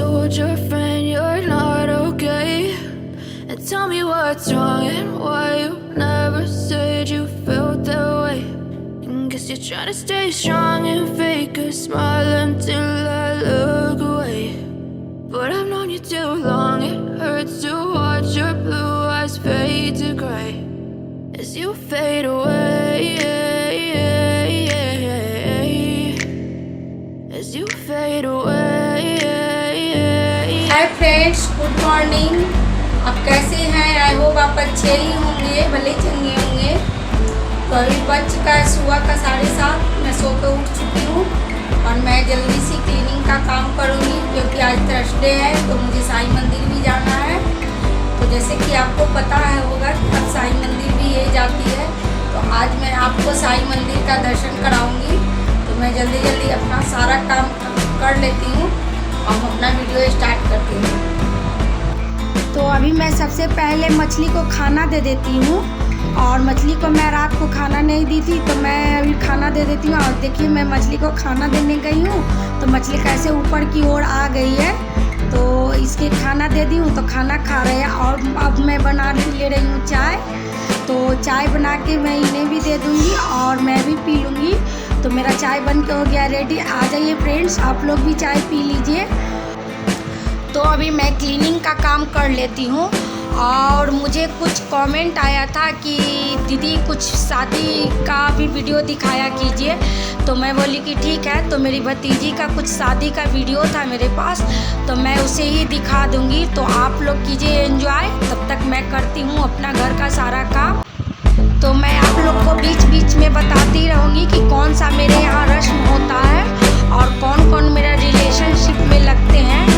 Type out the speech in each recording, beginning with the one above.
told your friend you're not okay? And tell me what's wrong and why you never said you felt that way. And guess you're trying to stay strong and fake a smile until I look away. But I've known you too long, it hurts to watch your blue eyes fade to gray as you fade away, as you fade away. Hi friends, good morning. आप कैसे हैं? I hope आप अच्छे ही होंगे, भले चंगे होंगे। तो अभी बज चुका है सुबह का 7:30। मैं सो के उठ चुकी हूँ और मैं जल्दी से क्लीनिंग का काम करूँगी क्योंकि आज थर्सडे है तो मुझे साईं मंदिर भी जाना है। तो जैसे कि आपको पता है होगा कि अब साईं मंदिर भी ये जाती है, तो आज मैं आपको साईं मंदिर का दर्शन कराऊँगी। तो मैं जल्दी जल्दी अपना सारा काम कर लेती हूँ और अपना वीडियो स्टार्ट करती हूँ। तो अभी मैं सबसे पहले मछली को खाना दे देती हूँ और मछली को मैं रात को खाना नहीं दी थी तो मैं अभी खाना दे देती हूँ। और देखिए मैं मछली को खाना देने गई हूँ तो मछली कैसे ऊपर की ओर आ गई है, तो इसके खाना दे दी हूँ तो खाना खा रहे हैं। और अब मैं बना ले रही हूँ चाय, तो चाय बना के मैं इन्हें भी दे दूँगी और मैं भी पी लूँगी। तो मेरा चाय बन के हो गया रेडी। आ जाइए फ्रेंड्स, आप लोग भी चाय पी लीजिए। तो अभी मैं क्लीनिंग का काम कर लेती हूँ और मुझे कुछ कमेंट आया था कि दीदी कुछ शादी का भी वीडियो दिखाया कीजिए, तो मैं बोली कि ठीक है। तो मेरी भतीजी का कुछ शादी का वीडियो था मेरे पास, तो मैं उसे ही दिखा दूँगी। तो आप लोग कीजिए एंजॉय, तब तक मैं करती हूँ अपना घर का सारा काम। तो मैं आप लोग को बीच बीच में बताती रहूँगी कि कौन सा मेरे यहाँ रस्म होता है और कौन कौन मेरा रिलेशनशिप में लगते हैं।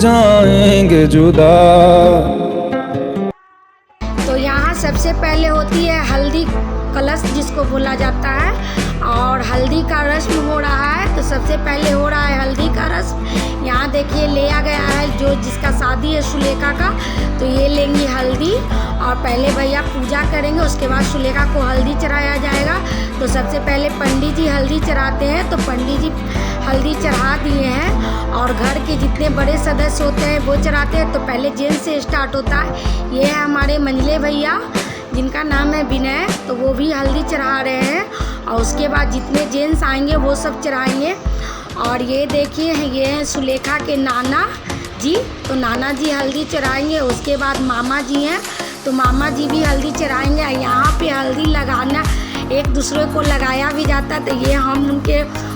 जाएंगे जुदा। तो यहाँ सबसे पहले होती है हल्दी कलश जिसको बोला जाता है, और हल्दी का रस्म हो रहा है। तो सबसे पहले हो रहा है हल्दी का रस्म। यहाँ देखिए लिया गया है जो जिसका शादी है सुलेखा का, तो ये लेंगी हल्दी और पहले भैया पूजा करेंगे, उसके बाद सुलेखा को हल्दी चढ़ाया जाएगा। तो सबसे पहले पंडित जी हल्दी चढ़ाते हैं, तो पंडित जी हल्दी चढ़ा दिए हैं और घर के जितने बड़े सदस्य होते हैं वो चढ़ाते हैं। तो पहले जेंट्स से स्टार्ट होता है। ये है हमारे मंझले भैया जिनका नाम है विनय, तो वो भी हल्दी चढ़ा रहे हैं और उसके बाद जितने जेंट्स आएंगे वो सब चढ़ाएंगे। और ये देखिए ये हैं सुलेखा के नाना जी, तो नाना जी हल्दी चढ़ाएंगे। उसके बाद मामा जी हैं, तो मामा जी भी हल्दी चढ़ाएंगे। यहाँ पे हल्दी लगाना एक दूसरे को लगाया भी जाता है, तो ये हम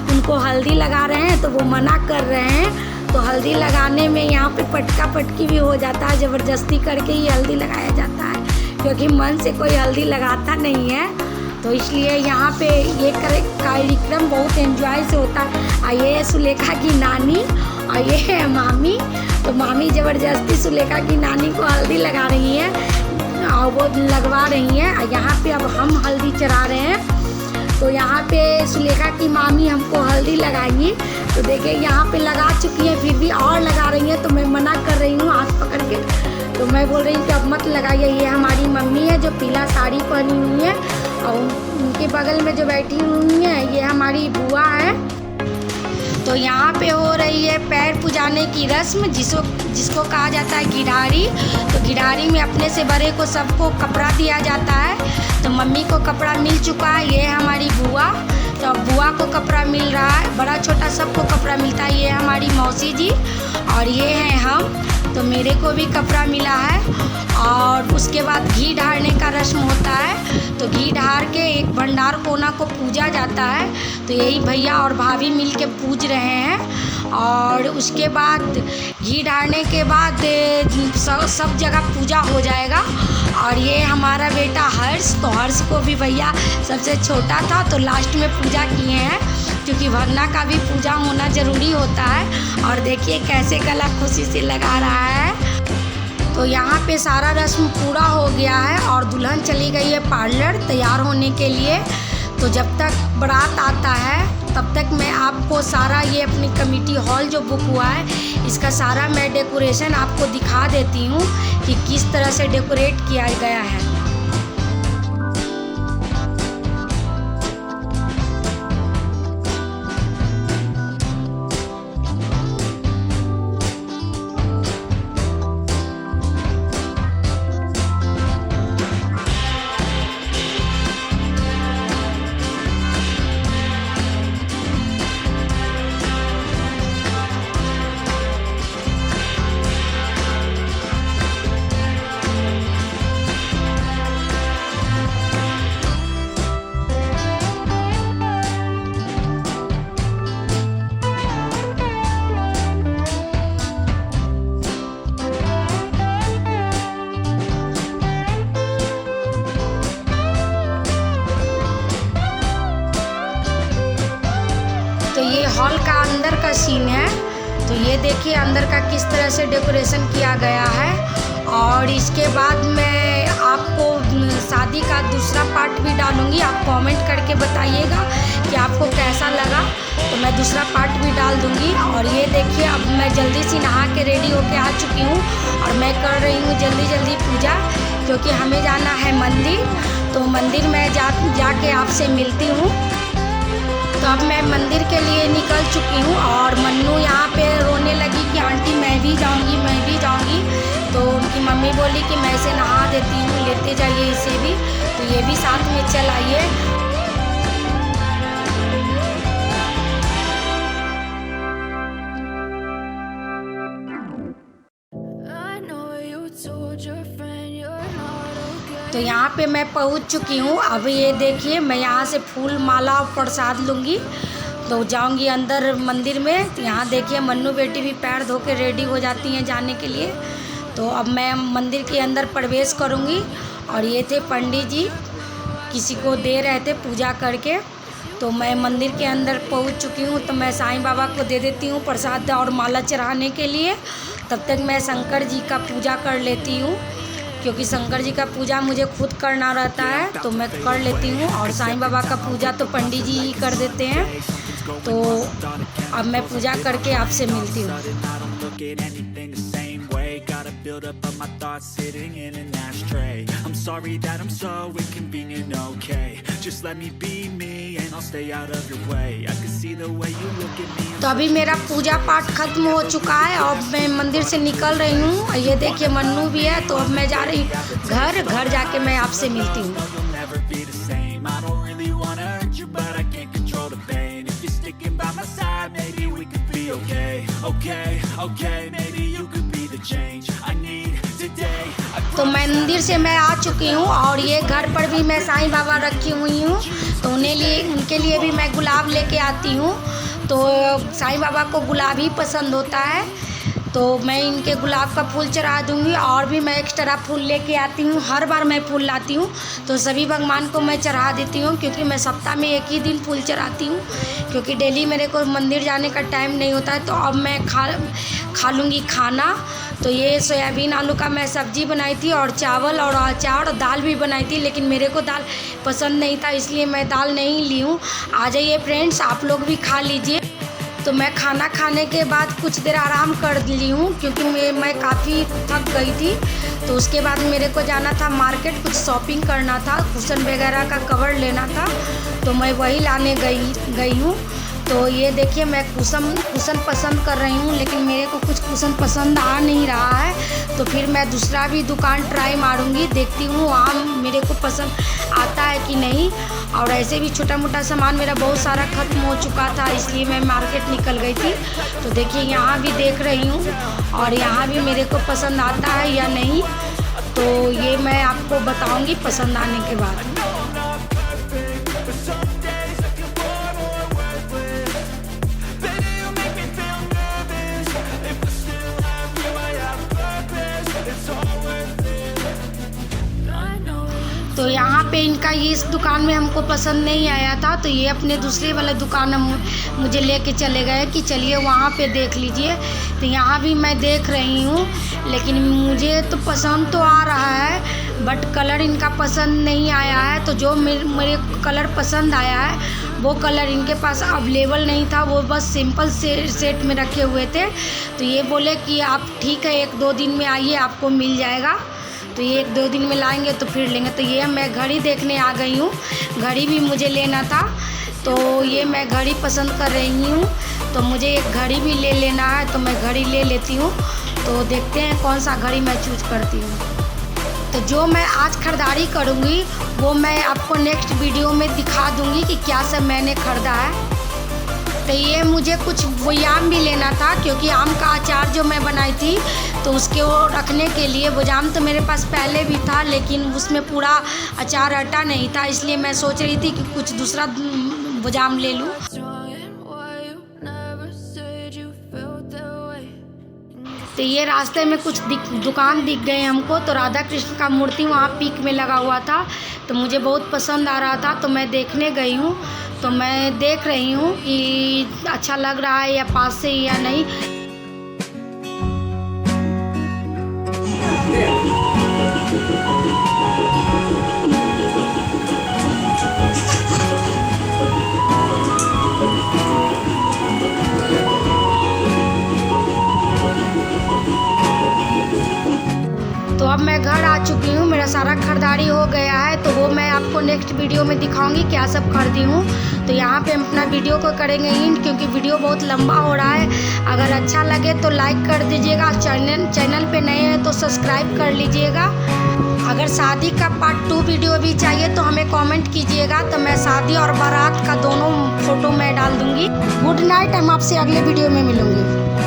उनको हल्दी लगा रहे हैं तो वो मना कर रहे हैं। तो हल्दी लगाने में यहाँ पे पटका पटकी भी हो जाता है, ज़बरदस्ती करके ही हल्दी लगाया जाता है क्योंकि मन से कोई हल्दी लगाता नहीं है। तो इसलिए यहाँ पे ये कार्यक्रम बहुत एंजॉय से होता है। ये है सुलेखा की नानी और ये है मामी। तो मामी ज़बरदस्ती सुलेखा की नानी को हल्दी लगा रही है और वो लगवा रही हैं। यहाँ पे अब हम हल्दी चढ़ा रहे हैं, तो यहाँ पे सुलेखा की मामी हमको हल्दी लगाएंगी। तो देखिए यहाँ पे लगा चुकी है, फिर भी और लगा रही है, तो मैं मना कर रही हूँ हाथ पकड़ के। तो मैं बोल रही हूँ कि अब मत लगाइए। ये हमारी मम्मी है जो पीला साड़ी पहनी हुई है, और उनके बगल में जो बैठी हुई है ये हमारी बुआ है। तो यहाँ पे हो रही है पैर पुजाने की रस्म, जिसको कहा जाता है घिढारी। तो घिढारी में अपने से बड़े को सबको कपड़ा दिया जाता है। तो मम्मी को कपड़ा मिल चुका है, ये है हमारी बुआ। तो बुआ को कपड़ा मिल रहा है, बड़ा छोटा सबको कपड़ा मिलता है। ये हमारी मौसी जी और ये हैं हम। तो मेरे को भी कपड़ा मिला है। और उसके बाद घी ढारने का रस्म होता है। तो घी ढार के एक भंडार कोना को पूजा जाता है। तो यही भैया और भाभी मिल के पूज रहे हैं। और उसके बाद घी ढारने के बाद सब जगह पूजा हो जाएगा। और ये हमारा बेटा हर्ष, तो हर्ष को भी भैया सबसे छोटा था तो लास्ट में पूजा किए हैं, क्योंकि वरना का भी पूजा होना ज़रूरी होता है। और देखिए कैसे गला खुशी से लगा रहा है। तो यहाँ पे सारा रस्म पूरा हो गया है और दुल्हन चली गई है पार्लर तैयार होने के लिए। तो जब तक बारात आता है तब तक मैं आपको सारा ये अपनी कमेटी हॉल जो बुक हुआ है इसका सारा मैं डेकोरेशन आपको दिखा देती हूँ कि किस तरह से डेकोरेट किया गया है। तो ये हॉल का अंदर का सीन है। तो ये देखिए अंदर का किस तरह से डेकोरेशन किया गया है। और इसके बाद मैं आपको शादी का दूसरा पार्ट भी डालूँगी। आप कमेंट करके बताइएगा कि आपको कैसा लगा, तो मैं दूसरा पार्ट भी डाल दूँगी। और ये देखिए अब मैं जल्दी से नहा के रेडी होके आ चुकी हूँ और मैं कर रही हूँ जल्दी पूजा, क्योंकि हमें जाना है मंदिर। तो मंदिर में जाके आपसे मिलती हूँ। तो अब मैं मंदिर के लिए निकल चुकी हूँ और मन्नू यहाँ पे रोने लगी कि आंटी मैं भी जाऊँगी। तो उनकी मम्मी बोली कि मैं इसे नहा देती हूँ, लेते जाइए इसे भी। तो ये भी साथ में चल आइए। I know you told your friend you're not okay. तो यहाँ पे मैं पहुँच चुकी हूँ। अब ये देखिए मैं यहाँ से फूल माला और प्रसाद लूँगी, तो जाऊँगी अंदर मंदिर में। तो यहाँ देखिए मन्नू बेटी भी पैर धो के रेडी हो जाती हैं जाने के लिए। तो अब मैं मंदिर के अंदर प्रवेश करूँगी। और ये थे पंडित जी, किसी को दे रहे थे पूजा करके। तो मैं मंदिर के अंदर पहुँच चुकी हूँ। तो मैं साईं बाबा को दे देती हूँ प्रसाद और माला चढ़ाने के लिए। तब तक मैं शंकर जी का पूजा कर लेती हूँ, क्योंकि शंकर जी का पूजा मुझे खुद करना रहता है, तो मैं कर लेती हूँ। और साईं बाबा का पूजा तो पंडित जी ही कर देते हैं। तो अब मैं पूजा करके आपसे मिलती हूँ। Build up of my thoughts sitting in an ashtray. I'm sorry that I'm so inconvenient, okay? Just let me be me and I'll stay out of your way. I can see the way you look at me. तो अभी मेरा पूजा पाठ खत्म हो चुका है और मैं मंदिर से निकल रही हूँ। ये देखिए मन्नू भी है। तो अब मैं जा रही हूँ घर जाके मैं आपसे मिलती हूँ। तो मंदिर से मैं आ चुकी हूँ और ये घर पर भी मैं साईं बाबा रखी हुई हूँ। तो उनके लिए भी मैं गुलाब लेके आती हूँ। तो साईं बाबा को गुलाब ही पसंद होता है, तो मैं इनके गुलाब का फूल चढ़ा दूँगी। और भी मैं एक्स्ट्रा फूल लेके आती हूँ, हर बार मैं फूल लाती हूँ तो सभी भगवान को मैं चढ़ा देती हूँ, क्योंकि मैं सप्ताह में एक ही दिन फूल चढ़ाती हूँ, क्योंकि डेली मेरे को मंदिर जाने का टाइम नहीं होता है। तो अब मैं खा लूँगी खाना। तो ये सोयाबीन आलू का मैं सब्ज़ी बनाई थी और चावल और अचार और दाल भी बनाई थी, लेकिन मेरे को दाल पसंद नहीं था, इसलिए मैं दाल नहीं ली हूँ। आ जाइए फ्रेंड्स, आप लोग भी खा लीजिए। तो मैं खाना खाने के बाद कुछ देर आराम कर ली हूँ, क्योंकि मैं काफ़ी थक गई थी। तो उसके बाद मेरे को जाना था मार्केट, कुछ शॉपिंग करना था, कुशन वगैरह का कवर लेना था, तो मैं वही लाने गई हूँ। तो ये देखिए मैं कुशन पसंद कर रही हूँ, लेकिन मेरे को कुछ कुशन पसंद आ नहीं रहा है। तो फिर मैं दूसरा भी दुकान ट्राई मारूंगी, देखती हूँ वहाँ मेरे को पसंद आता है कि नहीं। और ऐसे भी छोटा मोटा सामान मेरा बहुत सारा ख़त्म हो चुका था, इसलिए मैं मार्केट निकल गई थी। तो देखिए यहाँ भी देख रही हूँ और यहाँ भी मेरे को पसंद आता है या नहीं, तो ये मैं आपको बताऊँगी पसंद आने के बाद। तो यहाँ पे इनका ये इस दुकान में हमको पसंद नहीं आया था, तो ये अपने दूसरे वाले दुकान में मुझे लेके चले गए कि चलिए वहाँ पे देख लीजिए। तो यहाँ भी मैं देख रही हूँ, लेकिन मुझे तो पसंद तो आ रहा है, बट कलर इनका पसंद नहीं आया है। तो जो मेरे कलर पसंद आया है वो कलर इनके पास अवेलेबल नहीं था, वो बस सिंपल सेट में रखे हुए थे। तो ये बोले कि आप ठीक है 1-2 दिन में आइए, आपको मिल जाएगा। तो ये 1-2 दिन में लाएंगे तो फिर लेंगे। तो ये मैं घड़ी देखने आ गई हूँ, घड़ी भी मुझे लेना था, तो ये मैं घड़ी पसंद कर रही हूँ। तो मुझे एक घड़ी भी ले लेना है, तो मैं घड़ी ले लेती हूँ। तो देखते हैं कौन सा घड़ी मैं चूज करती हूँ। तो जो मैं आज ख़रीदारी करूँगी वो मैं आपको नेक्स्ट वीडियो में दिखा दूँगी कि क्या सब मैंने ख़रीदा है। तो ये मुझे कुछ वो आम भी लेना था, क्योंकि आम का अचार जो मैं बनाई थी तो उसके वो रखने के लिए वो जाम तो मेरे पास पहले भी था, लेकिन उसमें पूरा अचार हटा नहीं था, इसलिए मैं सोच रही थी कि कुछ दूसरा वो जाम ले लूँ। तो ये रास्ते में कुछ दुकान दिख गए हमको, तो राधा कृष्ण का मूर्ति वहाँ पीक में लगा हुआ था, तो मुझे बहुत पसंद आ रहा था, तो मैं देखने गई हूँ। तो मैं देख रही हूँ कि अच्छा लग रहा है या पास से या नहीं। तो अब मैं घर आ चुकी हूँ, मेरा सारा खरीदारी हो गया है, तो वो मैं आपको नेक्स्ट वीडियो में दिखाऊंगी क्या सब खरीदी हूँ। तो यहाँ पे हम अपना वीडियो को करेंगे एंड, क्योंकि वीडियो बहुत लंबा हो रहा है। अगर अच्छा लगे तो लाइक कर दीजिएगा, चैनल पे नए हैं तो सब्सक्राइब कर लीजिएगा। अगर शादी का पार्ट 2 वीडियो भी चाहिए तो हमें कमेंट कीजिएगा, तो मैं शादी और बारात का दोनों फ़ोटो मैं डाल दूँगी। गुड नाइट, हम आपसे अगले वीडियो में मिलूँगी।